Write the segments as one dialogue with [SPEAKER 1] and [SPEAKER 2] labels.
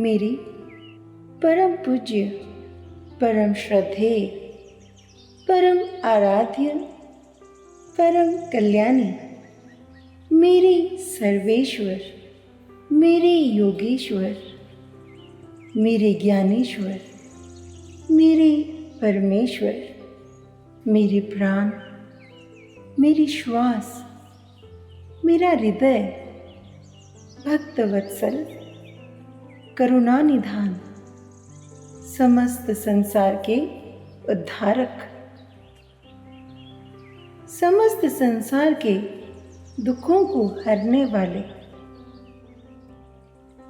[SPEAKER 1] मेरी परम पूज्य, परम श्रद्धेय, परम आराध्य, परम कल्याणी, मेरे सर्वेश्वर, मेरे योगेश्वर, मेरे ज्ञानेश्वर, मेरे परमेश्वर, मेरे प्राण, मेरी श्वास, मेरा हृदय, भक्तवत्सल, करुणा निधान, समस्त संसार के उद्धारक, समस्त संसार के दुखों को हरने वाले,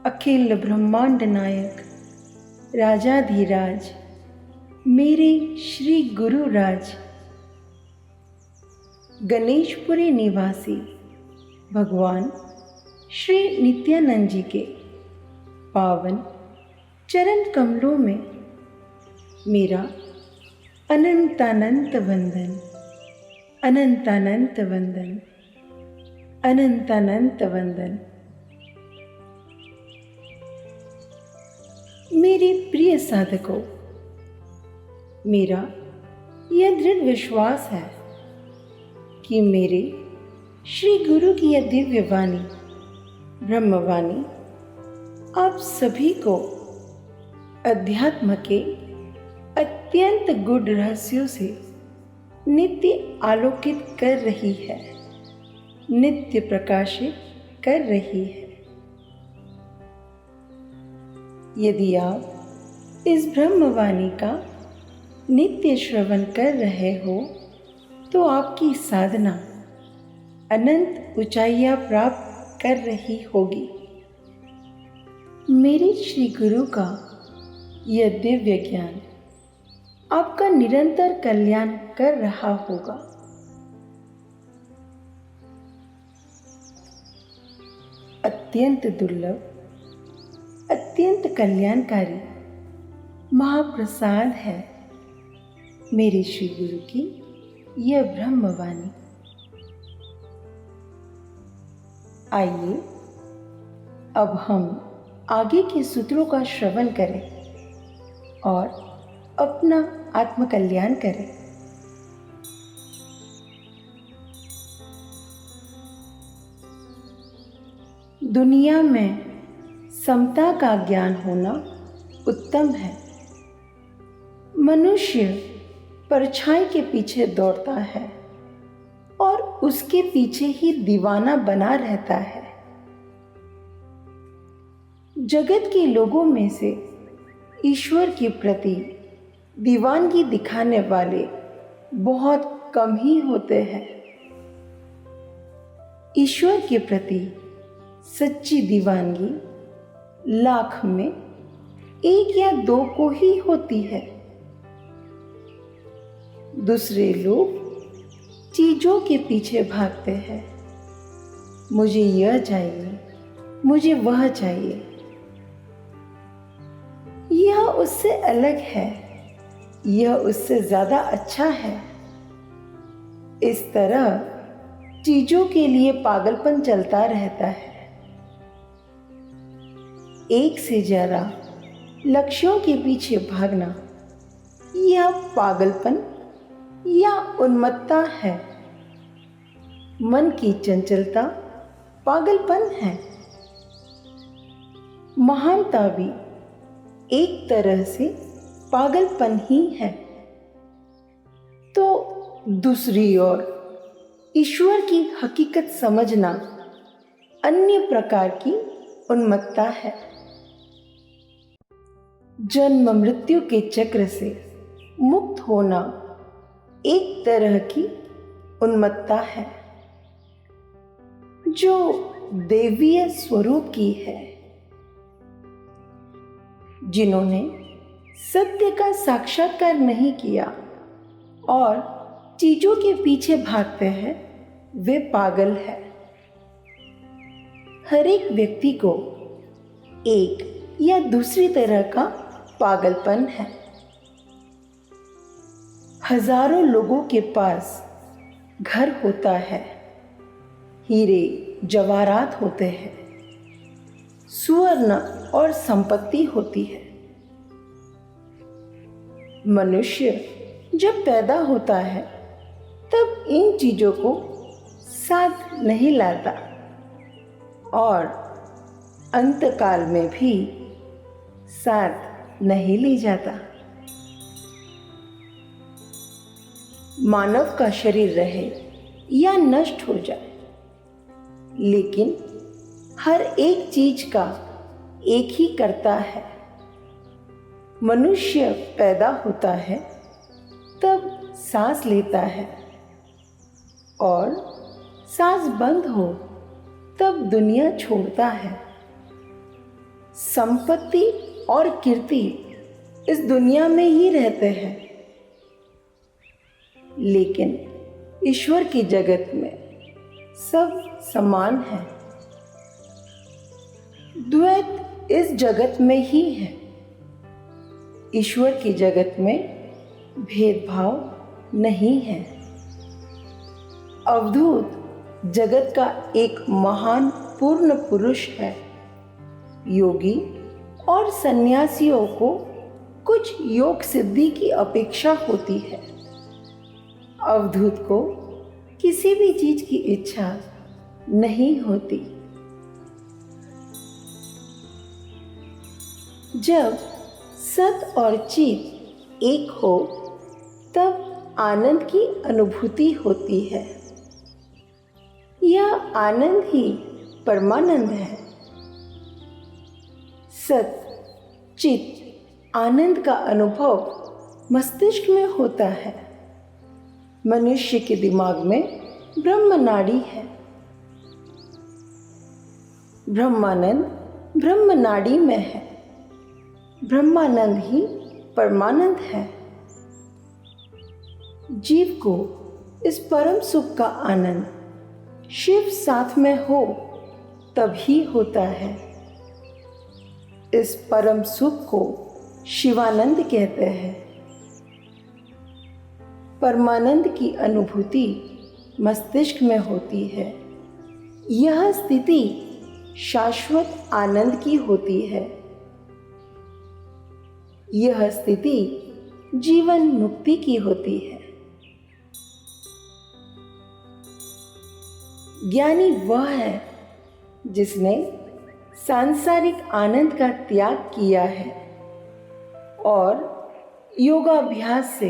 [SPEAKER 1] अखिल ब्रह्मांड नायक, राजाधिराज, मेरे श्री गुरुराज, गणेशपुरी निवासी भगवान श्री नित्यानंद जी के पावन चरण कमलों में मेरा अनंतानंत वंदन, अनंतानंत वंदन, अनंतानंत वंदन। मेरे प्रिय साधकों, मेरा यह दृढ़ विश्वास है कि मेरे श्री गुरु की यह दिव्य वाणी, ब्रह्मवाणी, आप सभी को अध्यात्म के अत्यंत गूढ़ रहस्यों से नित्य आलोकित कर रही है, नित्य प्रकाशित कर रही है। यदि आप इस ब्रह्मवाणी का नित्य श्रवण कर रहे हो तो आपकी साधना अनंत ऊंचाइयां प्राप्त कर रही होगी। मेरे श्री गुरु का यह दिव्य ज्ञान आपका निरंतर कल्याण कर रहा होगा। अत्यंत दुर्लभ, अत्यंत कल्याणकारी महाप्रसाद है मेरे श्री गुरु की यह ब्रह्मवाणी। आइए अब हम आगे के सूत्रों का श्रवण करें और अपना आत्मकल्याण करें। दुनिया में समता का ज्ञान होना उत्तम है। मनुष्य परछाई के पीछे दौड़ता है और उसके पीछे ही दीवाना बना रहता है। जगत के लोगों में से ईश्वर के प्रति दीवानगी दिखाने वाले बहुत कम ही होते हैं। ईश्वर के प्रति सच्ची दीवानगी लाख में एक या दो को ही होती है। दूसरे लोग चीजों के पीछे भागते हैं। मुझे यह चाहिए, मुझे वह चाहिए, यह उससे अलग है, यह उससे ज्यादा अच्छा है। इस तरह चीजों के लिए पागलपन चलता रहता है। एक से ज्यादा लक्ष्यों के पीछे भागना यह पागलपन या उन्मत्तता है। मन की चंचलता पागलपन है। महानता भी एक तरह से पागलपन ही है। तो दूसरी ओर ईश्वर की हकीकत समझना अन्य प्रकार की उन्मत्तता है। जन्म मृत्यु के चक्र से मुक्त होना एक तरह की उन्मत्तता है जो दैवीय स्वरूप की है। जिन्होंने सत्य का साक्षात्कार नहीं किया और चीजों के पीछे भागते हैं, वे पागल है। हर एक व्यक्ति को एक या दूसरी तरह का पागलपन है। हजारों लोगों के पास घर होता है, हीरे जवाहरात होते हैं, सुवर्ण और संपत्ति होती है। मनुष्य जब पैदा होता है तब इन चीजों को साथ नहीं लाता और अंतकाल में भी साथ नहीं ले जाता। मानव का शरीर रहे या नष्ट हो जाए, लेकिन हर एक चीज का एक ही करता है। मनुष्य पैदा होता है तब सांस लेता है और सांस बंद हो तब दुनिया छोड़ता है। संपत्ति और कीर्ति इस दुनिया में ही रहते हैं, लेकिन ईश्वर की जगत में सब समान है। द्वैत इस जगत में ही है। ईश्वर की जगत में भेदभाव नहीं है। अवधूत जगत का एक महान पूर्ण पुरुष है। योगी और सन्यासियों को कुछ योग सिद्धि की अपेक्षा होती है। अवधूत को किसी भी चीज की इच्छा नहीं होती। जब सत और चित एक हो तब आनंद की अनुभूति होती है। यह आनंद ही परमानंद है। सत चित आनंद का अनुभव मस्तिष्क में होता है। मनुष्य के दिमाग में ब्रह्म नाड़ी है। ब्रह्मानंद ब्रह्म नाड़ी में है। ब्रह्मानंद ही परमानंद है। जीव को इस परम सुख का आनंद शिव साथ में हो तभी होता है। इस परम सुख को शिवानंद कहते हैं। परमानंद की अनुभूति मस्तिष्क में होती है। यह स्थिति शाश्वत आनंद की होती है। यह स्थिति जीवन मुक्ति की होती है। ज्ञानी वह है जिसने सांसारिक आनंद का त्याग किया है और योगाभ्यास से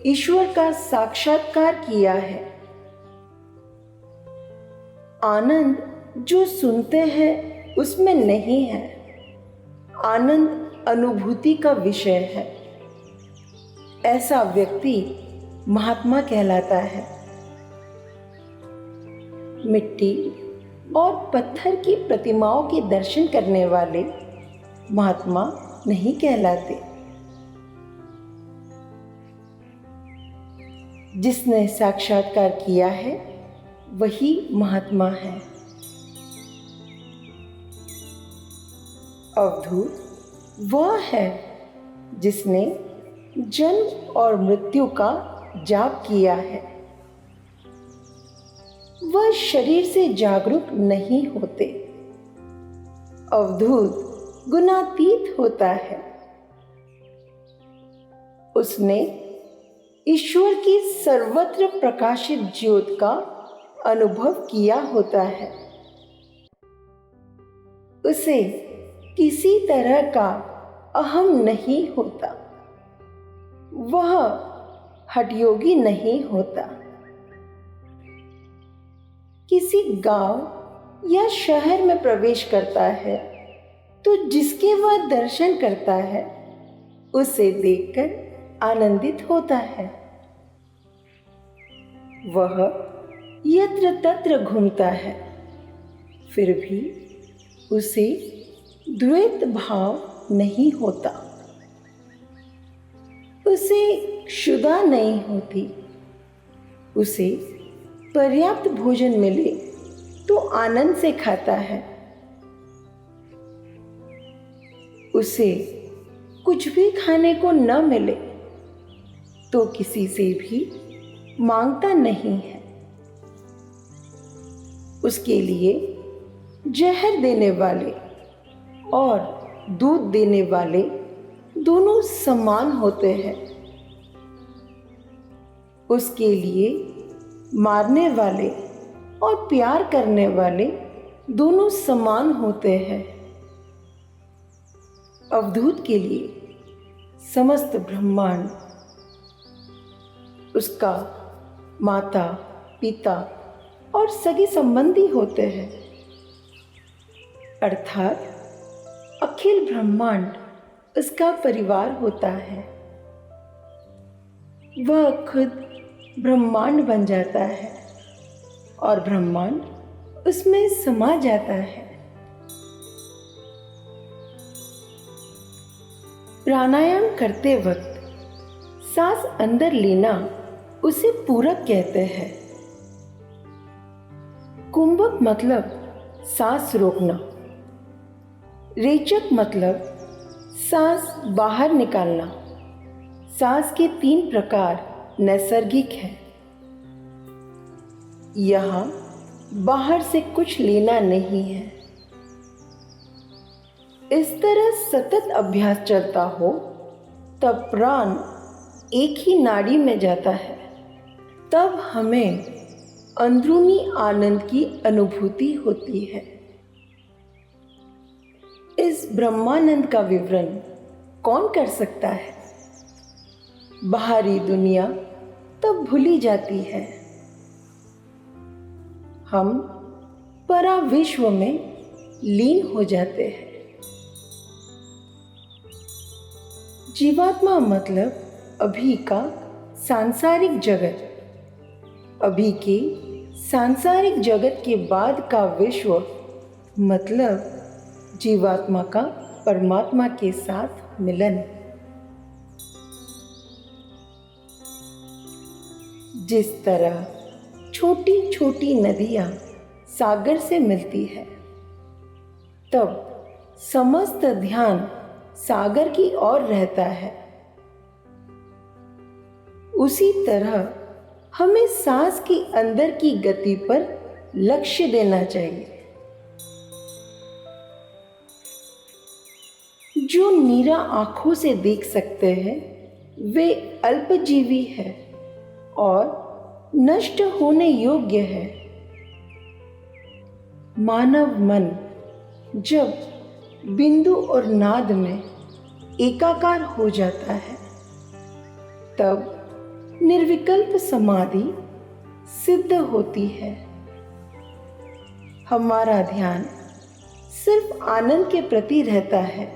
[SPEAKER 1] ईश्वर का साक्षात्कार किया है। आनंद जो सुनते हैं उसमें नहीं है। आनंद अनुभूति का विषय है। ऐसा व्यक्ति महात्मा कहलाता है। मिट्टी और पत्थर की प्रतिमाओं के दर्शन करने वाले महात्मा नहीं कहलाते। जिसने साक्षात्कार किया है वही महात्मा है। अवधूत वह है जिसने जन्म और मृत्यु का जाप किया है। वह शरीर से जागरूक नहीं होते। अवधूत गुणातीत होता है। उसने ईश्वर की सर्वत्र प्रकाशित ज्योत का अनुभव किया होता है। उसे किसी तरह का अहम नहीं होता। वह हठयोगी नहीं होता। किसी गांव या शहर में प्रवेश करता है तो जिसके वह दर्शन करता है उसे देखकर आनंदित होता है। वह यत्र तत्र घूमता है, फिर भी उसे द्वैत भाव नहीं होता। उसे क्षुधा नहीं होती। उसे पर्याप्त भोजन मिले तो आनंद से खाता है। उसे कुछ भी खाने को न मिले तो किसी से भी मांगता नहीं है। उसके लिए जहर देने वाले और दूध देने वाले दोनों समान होते हैं। उसके लिए मारने वाले और प्यार करने वाले दोनों समान होते हैं। अवधूत के लिए समस्त ब्रह्मांड उसका माता, पिता और सगे संबंधी होते हैं, अर्थात अखिल ब्रह्मांड उसका परिवार होता है। वह खुद ब्रह्मांड बन जाता है और ब्रह्मांड उसमें समा जाता है। प्राणायाम करते वक्त सांस अंदर लेना उसे पूरक कहते हैं। कुंभक मतलब सांस रोकना, रेचक मतलब सांस बाहर निकालना। सांस के 3 प्रकार नैसर्गिक है। यहाँ बाहर से कुछ लेना नहीं है। इस तरह सतत अभ्यास चलता हो तब प्राण एक ही नाड़ी में जाता है। तब हमें अंदरूनी आनंद की अनुभूति होती है। इस ब्रह्मानंद का विवरण कौन कर सकता है? बाहरी दुनिया तब भूली जाती है। हम पराविश्व में लीन हो जाते हैं। जीवात्मा मतलब अभी का सांसारिक जगत। अभी के सांसारिक जगत के बाद का विश्व मतलब जीवात्मा का परमात्मा के साथ मिलन। जिस तरह छोटी छोटी नदियां सागर से मिलती है, तब समस्त ध्यान सागर की ओर रहता है। उसी तरह हमें सांस के अंदर की गति पर लक्ष्य देना चाहिए। जो नीरा आंखों से देख सकते हैं वे अल्पजीवी है और नष्ट होने योग्य है। मानव मन जब बिंदु और नाद में एकाकार हो जाता है तब निर्विकल्प समाधि सिद्ध होती है। हमारा ध्यान सिर्फ आनंद के प्रति रहता है।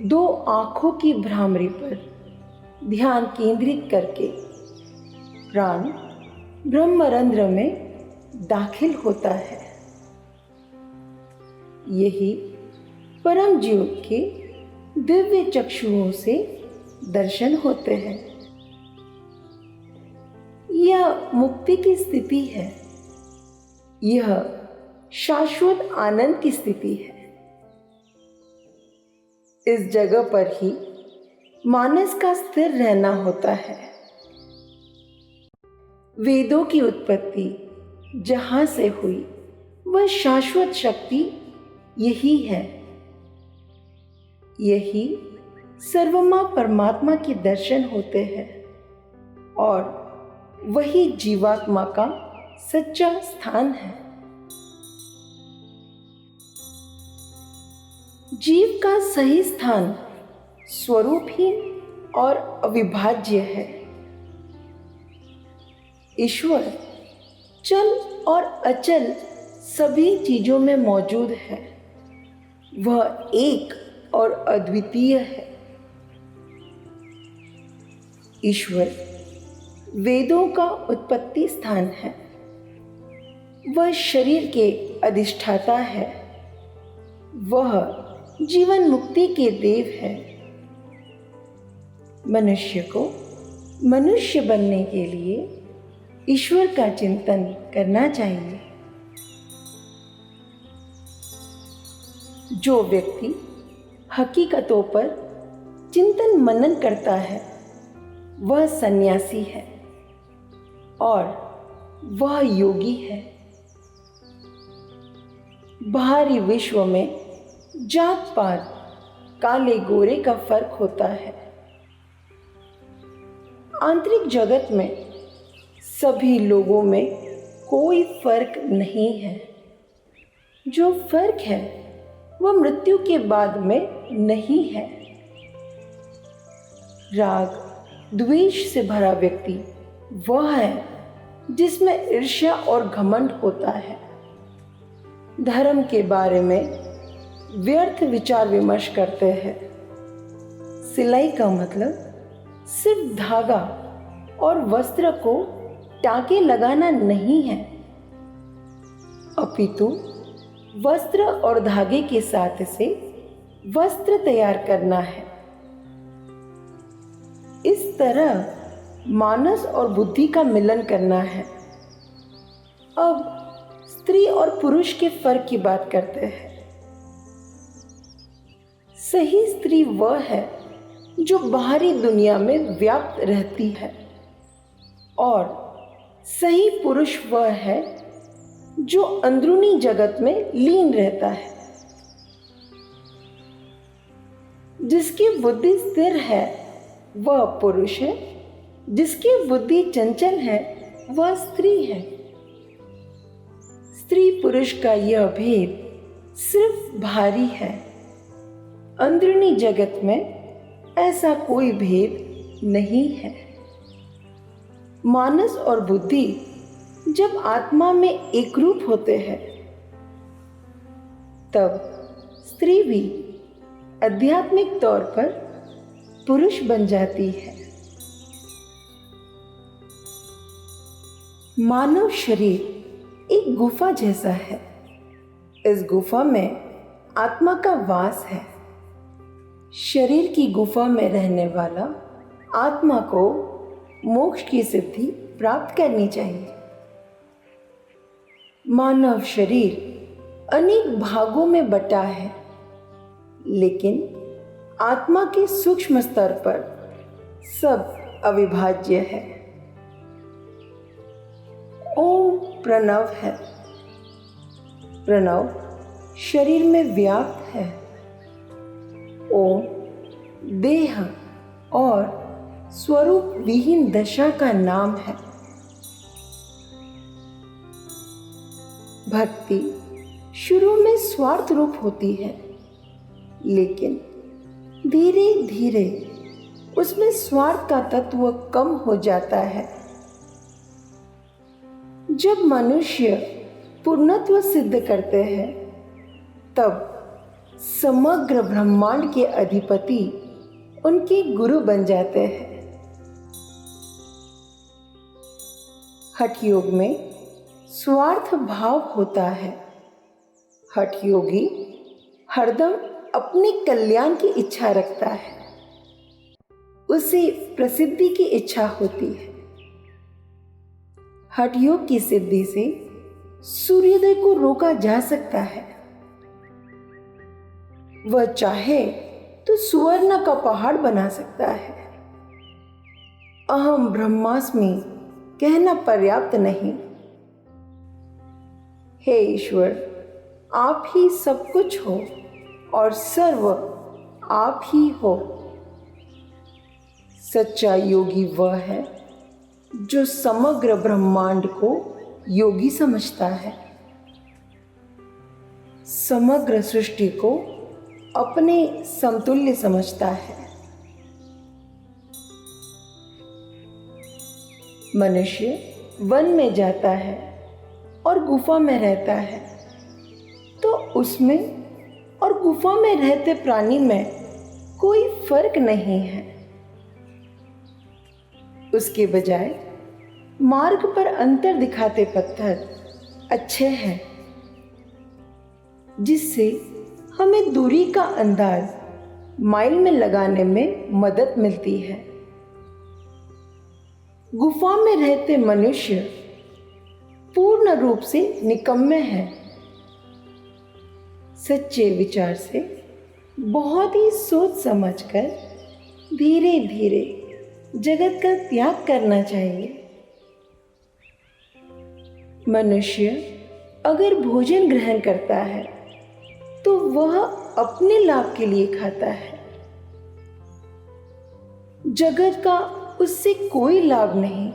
[SPEAKER 1] 2 आंखों की भ्रामरी पर ध्यान केंद्रित करके प्राण ब्रह्मरंध्र में दाखिल होता है। यही परम ज्योत के दिव्य चक्षुओं से दर्शन होते हैं। यह मुक्ति की स्थिति है। यह शाश्वत आनंद की स्थिति है। इस जगह पर ही मानस का स्थिर रहना होता है। वेदों की उत्पत्ति जहां से हुई वह शाश्वत शक्ति यही है। यही सर्वमा परमात्मा के दर्शन होते हैं और वही जीवात्मा का सच्चा स्थान है। जीव का सही स्थान स्वरूपहीन और अविभाज्य है। ईश्वर चल और अचल सभी चीजों में मौजूद है। वह एक और अद्वितीय है। ईश्वर वेदों का उत्पत्ति स्थान है। वह शरीर के अधिष्ठाता है। वह जीवन मुक्ति के देव है। मनुष्य को मनुष्य बनने के लिए ईश्वर का चिंतन करना चाहिए। जो व्यक्ति हकीकतों पर चिंतन मनन करता है वह सन्यासी है और वह योगी है। बाहरी विश्व में जात पात, काले गोरे का फर्क होता है। आंतरिक जगत में सभी लोगों में कोई फर्क नहीं है। जो फर्क है वह मृत्यु के बाद में नहीं है। राग द्वेष से भरा व्यक्ति वह है जिसमें ईर्ष्या और घमंड होता है। धर्म के बारे में व्यर्थ विचार विमर्श करते हैं। सिलाई का मतलब सिर्फ धागा और वस्त्र को टाके लगाना नहीं है, अपितु वस्त्र और धागे के साथ से वस्त्र तैयार करना है। इस तरह मानस और बुद्धि का मिलन करना है। अब स्त्री और पुरुष के फर्क की बात करते हैं। सही स्त्री वह है जो बाहरी दुनिया में व्याप्त रहती है और सही पुरुष वह है जो अंदरूनी जगत में लीन रहता है। जिसकी बुद्धि स्थिर है वह पुरुष है, जिसकी बुद्धि चंचल है वह स्त्री है। स्त्री पुरुष का यह भेद सिर्फ बाहरी है। अंदरूनी जगत में ऐसा कोई भेद नहीं है। मानस और बुद्धि जब आत्मा में एक रूप होते हैं तब स्त्री भी आध्यात्मिक तौर पर पुरुष बन जाती है। मानव शरीर एक गुफा जैसा है। इस गुफा में आत्मा का वास है। शरीर की गुफा में रहने वाला आत्मा को मोक्ष की सिद्धि प्राप्त करनी चाहिए। मानव शरीर अनेक भागों में बटा है, लेकिन आत्मा के सूक्ष्म स्तर पर सब अविभाज्य है। ओम प्रणव है। प्रणव शरीर में व्याप्त है। ओम देह और स्वरूप विहीन दशा का नाम है। भक्ति शुरू में स्वार्थ रूप होती है, लेकिन धीरे धीरे उसमें स्वार्थ का तत्व कम हो जाता है। जब मनुष्य पूर्णत्व सिद्ध करते हैं तब समग्र ब्रह्मांड के अधिपति उनके गुरु बन जाते हैं। हठ योग में स्वार्थ भाव होता है। हठ योगी हरदम अपने कल्याण की इच्छा रखता है। उसे प्रसिद्धि की इच्छा होती है। हठ योग की सिद्धि से सूर्योदय को रोका जा सकता है। वह चाहे तो सुवर्ण का पहाड़ बना सकता है। अहम ब्रह्मास्मि कहना पर्याप्त नहीं। हे ईश्वर, आप ही सब कुछ हो और सर्व आप ही हो। सच्चा योगी वह है जो समग्र ब्रह्मांड को योगी समझता है, समग्र सृष्टि को अपने समतुल्य समझता है। मनुष्य वन में जाता है और गुफा में रहता है, तो उसमें और गुफा में रहते प्राणी में कोई फर्क नहीं है। उसके बजाय मार्ग पर अंतर दिखाते पत्थर अच्छे हैं, जिससे हमें दूरी का अंदाज माइल में लगाने में मदद मिलती है। गुफा में रहते मनुष्य पूर्ण रूप से निकम्मे हैं। सच्चे विचार से बहुत ही सोच समझकर धीरे धीरे जगत का त्याग करना चाहिए। मनुष्य अगर भोजन ग्रहण करता है तो वह अपने लाभ के लिए खाता है। जगत का उससे कोई लाभ नहीं।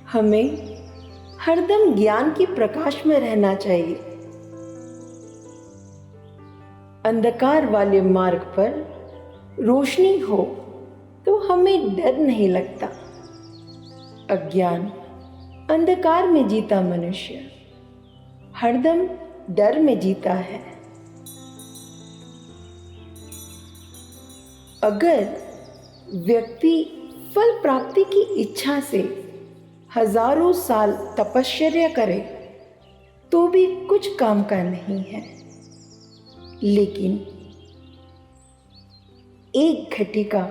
[SPEAKER 1] हमें हरदम ज्ञान के प्रकाश में रहना चाहिए। अंधकार वाले मार्ग पर रोशनी हो तो हमें डर नहीं लगता। अज्ञान अंधकार में जीता मनुष्य हरदम डर में जीता है। अगर व्यक्ति फल प्राप्ति की इच्छा से हजारों साल तपश्चर्या करे तो भी कुछ काम का नहीं है, लेकिन एक घटिका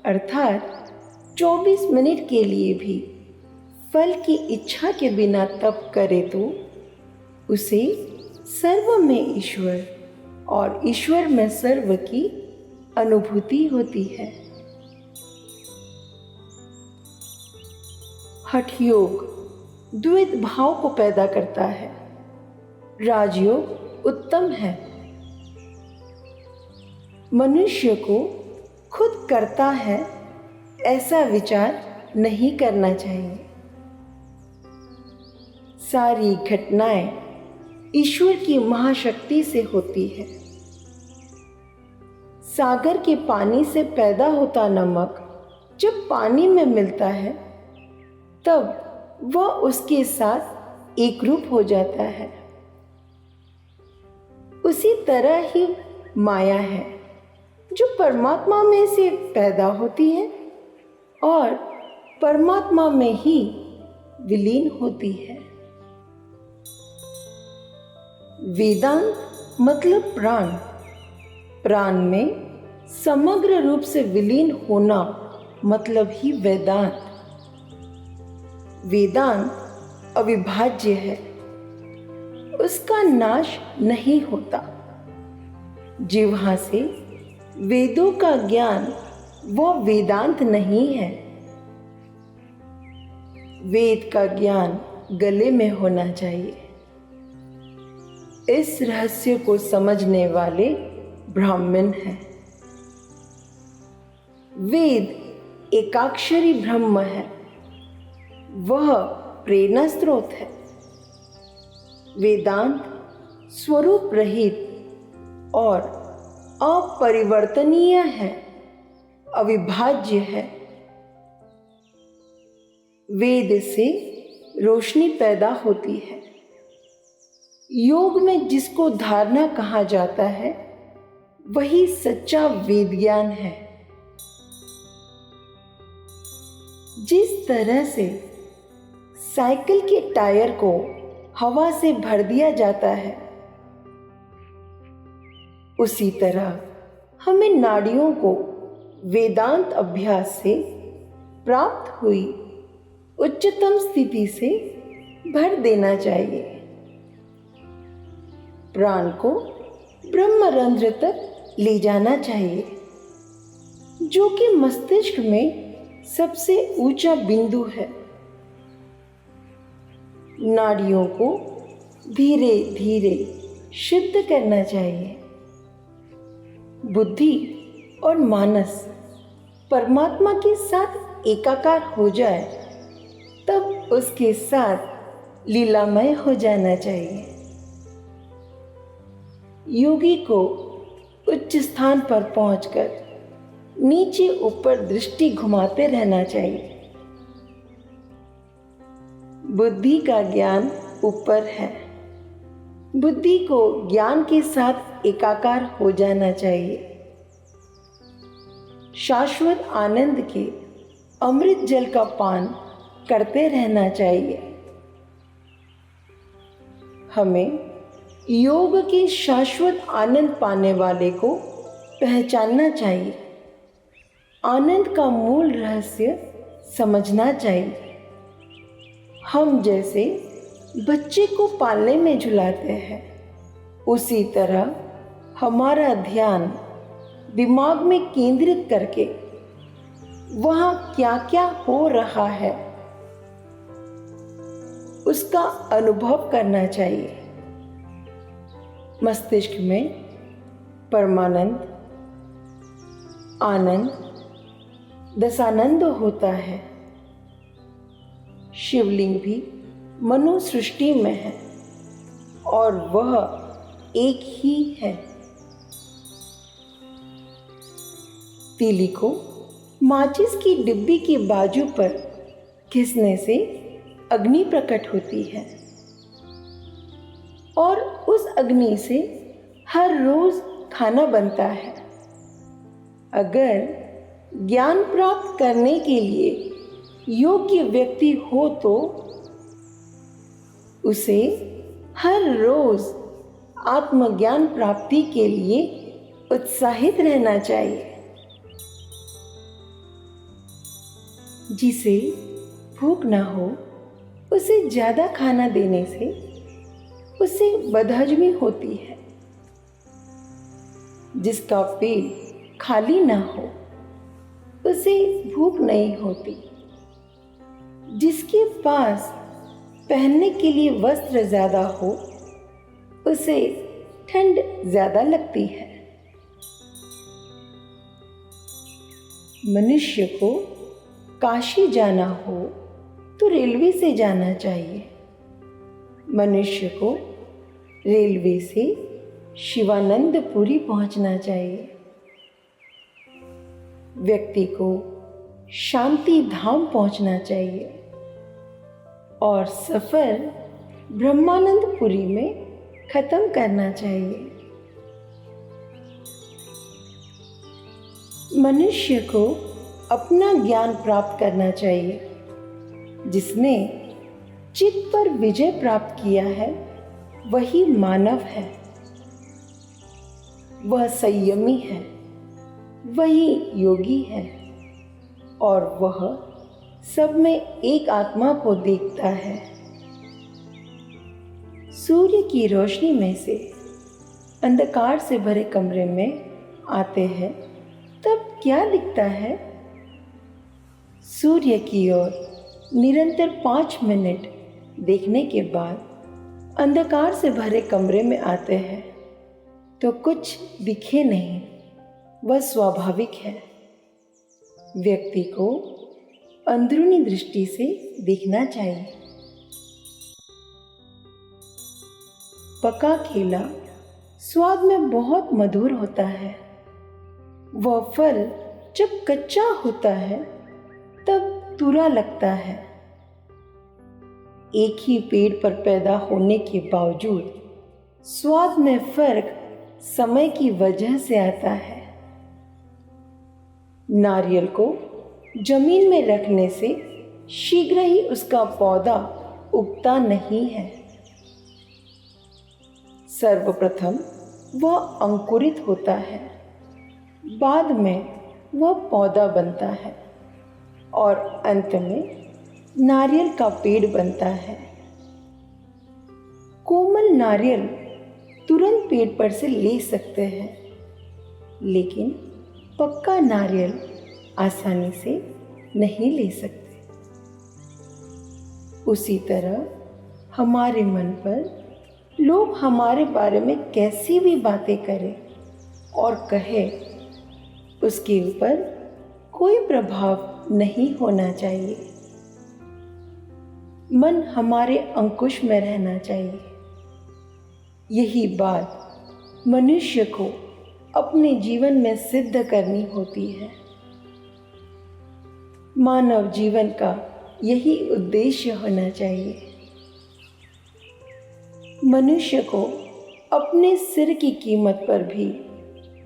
[SPEAKER 1] अर्थात 24 मिनट के लिए भी फल की इच्छा के बिना तप करे तो उसे सर्व में ईश्वर और ईश्वर में सर्व की अनुभूति होती है। हठ योग द्वैत भाव को पैदा करता है। राजयोग उत्तम है। मनुष्य को खुद करता है ऐसा विचार नहीं करना चाहिए। सारी घटनाएं ईश्वर की महाशक्ति से होती है। सागर के पानी से पैदा होता नमक जब पानी में मिलता है तब वह उसके साथ एक रूप हो जाता है। उसी तरह ही माया है जो परमात्मा में से पैदा होती है और परमात्मा में ही विलीन होती है। वेदांत मतलब प्राण। प्राण में समग्र रूप से विलीन होना मतलब ही वेदांत। वेदांत अविभाज्य है, उसका नाश नहीं होता। जिह्वा से वेदों का ज्ञान वह वेदांत नहीं है। वेद का ज्ञान गले में होना चाहिए। इस रहस्य को समझने वाले ब्राह्मण हैं। वेद एकाक्षरी ब्रह्म है, वह प्रेरणा स्रोत है। वेदांत स्वरूप रहित और अपरिवर्तनीय है, अविभाज्य है। वेद से रोशनी पैदा होती है। योग में जिसको धारणा कहा जाता है वही सच्चा वेद ज्ञान है। जिस तरह से साइकिल के टायर को हवा से भर दिया जाता है, उसी तरह हमें नाड़ियों को वेदांत अभ्यास से प्राप्त हुई उच्चतम स्थिति से भर देना चाहिए। प्राण को ब्रह्मरंध्र तक ले जाना चाहिए, जो कि मस्तिष्क में सबसे ऊंचा बिंदु है। नाड़ियों को धीरे धीरे शुद्ध करना चाहिए। बुद्धि और मानस परमात्मा के साथ एकाकार हो जाए तब उसके साथ लीलामय हो जाना चाहिए। योगी को उच्च स्थान पर पहुंचकर नीचे ऊपर दृष्टि घुमाते रहना चाहिए। बुद्धि का ज्ञान ऊपर है। बुद्धि को ज्ञान के साथ एकाकार हो जाना चाहिए। शाश्वत आनंद के अमृत जल का पान करते रहना चाहिए। हमें योग के शाश्वत आनंद पाने वाले को पहचानना चाहिए। आनंद का मूल रहस्य समझना चाहिए। हम जैसे बच्चे को पालने में झुलाते हैं, उसी तरह हमारा ध्यान दिमाग में केंद्रित करके वहाँ क्या क्या हो रहा है उसका अनुभव करना चाहिए। मस्तिष्क में परमानंद, आनंद, दशानंद होता है। शिवलिंग भी मनुसृष्टि में है और वह एक ही है। तीली को माचिस की डिब्बी की बाजू पर घिसने से अग्नि प्रकट होती है और उस अग्नि से हर रोज खाना बनता है। अगर ज्ञान प्राप्त करने के लिए योग्य व्यक्ति हो तो उसे हर रोज आत्मज्ञान प्राप्ति के लिए उत्साहित रहना चाहिए। जिसे भूख ना हो उसे ज़्यादा खाना देने से उसे बदहजमी होती है। जिसका पेट खाली ना हो उसे भूख नहीं होती। जिसके पास पहनने के लिए वस्त्र ज़्यादा हो उसे ठंड ज़्यादा लगती है। मनुष्य को काशी जाना हो तो रेलवे से जाना चाहिए। मनुष्य को रेलवे से शिवानंदपुरी पहुंचना चाहिए। व्यक्ति को शांति धाम पहुंचना चाहिए और सफर ब्रह्मानंदपुरी में खत्म करना चाहिए। मनुष्य को अपना ज्ञान प्राप्त करना चाहिए। जिसने चित्त पर विजय प्राप्त किया है वही मानव है। वह संयमी है, वही योगी है और वह सब में एक आत्मा को देखता है। सूर्य की रोशनी में से अंधकार से भरे कमरे में आते हैं तब क्या दिखता है? सूर्य की ओर निरंतर 5 मिनट देखने के बाद अंधकार से भरे कमरे में आते हैं तो कुछ दिखे नहीं। वह स्वाभाविक है। व्यक्ति को अंदरूनी दृष्टि से देखना चाहिए। पका केला स्वाद में बहुत मधुर होता है। वह फल जब कच्चा होता है तब तुरा लगता है। एक ही पेड़ पर पैदा होने के बावजूद स्वाद में फर्क समय की वजह से आता है। नारियल को जमीन में रखने से शीघ्र ही उसका पौधा उगता नहीं है। सर्वप्रथम वह अंकुरित होता है, बाद में वह पौधा बनता है और अंत में नारियल का पेड़ बनता है। कोमल नारियल तुरंत पेड़ पर से ले सकते हैं, लेकिन पक्का नारियल आसानी से नहीं ले सकते। उसी तरह हमारे मन पर लोग हमारे बारे में कैसी भी बातें करें और कहे, उसके ऊपर कोई प्रभाव नहीं होना चाहिए। मन हमारे अंकुश में रहना चाहिए। यही बात मनुष्य को अपने जीवन में सिद्ध करनी होती है। मानव जीवन का यही उद्देश्य होना चाहिए। मनुष्य को अपने सिर की कीमत पर भी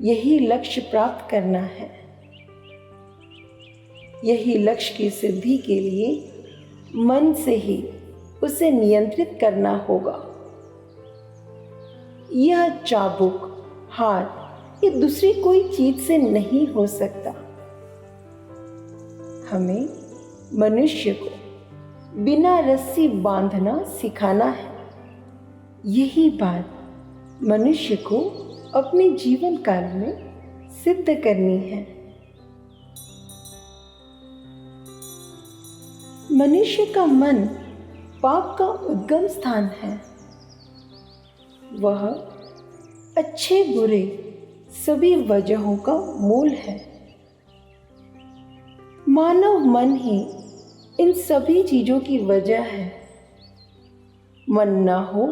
[SPEAKER 1] यही लक्ष्य प्राप्त करना है। यही लक्ष्य की सिद्धि के लिए मन से ही उसे नियंत्रित करना होगा। यह चाबुक हाथ या दूसरी कोई चीज से नहीं हो सकता। हमें मनुष्य को बिना रस्सी बांधना सिखाना है। यही बात मनुष्य को अपने जीवन काल में सिद्ध करनी है। मनुष्य का मन पाप का उद्गम स्थान है। वह अच्छे बुरे सभी वजहों का मूल है। मानव मन ही इन सभी चीजों की वजह है। मन ना हो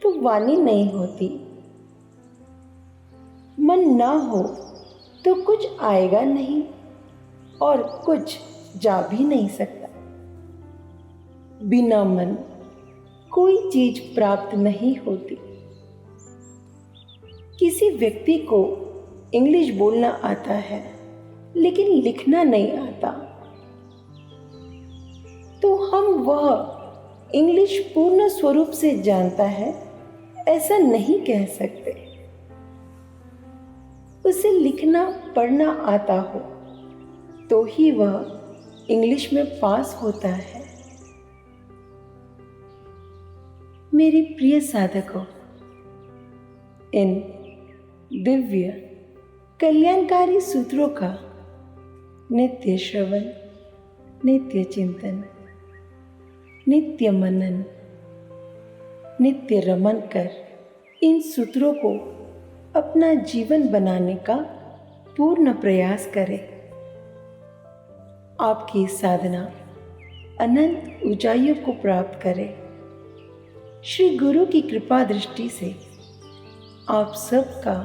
[SPEAKER 1] तो वाणी नहीं होती, मन ना हो तो कुछ आएगा नहीं और कुछ जा भी नहीं सकता। बिना मन कोई चीज प्राप्त नहीं होती। किसी व्यक्ति को इंग्लिश बोलना आता है लेकिन लिखना नहीं आता, तो हम वह इंग्लिश पूर्ण स्वरूप से जानता है ऐसा नहीं कह सकते। उसे लिखना पढ़ना आता हो तो ही वह इंग्लिश में पास होता है। मेरे प्रिय साधकों, इन दिव्य कल्याणकारी सूत्रों का नित्य श्रवण, नित्य चिंतन, नित्य मनन, नित्य रमन कर इन सूत्रों को अपना जीवन बनाने का पूर्ण प्रयास करें। आपकी साधना अनंत ऊंचाइयों को प्राप्त करे। श्री गुरु की कृपा दृष्टि से आप सबका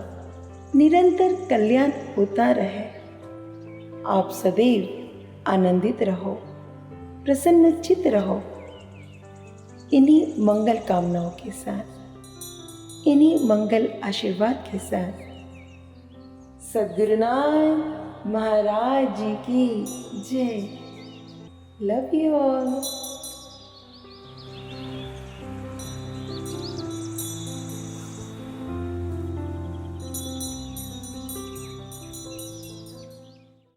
[SPEAKER 1] निरंतर कल्याण होता रहे। आप सदैव आनंदित रहो, प्रसन्नचित्त रहो। इन्हीं मंगल कामनाओं के साथ, इन्हीं मंगल आशीर्वाद के साथ सद्गुरुनाथ महाराज जी की जय। Love you all.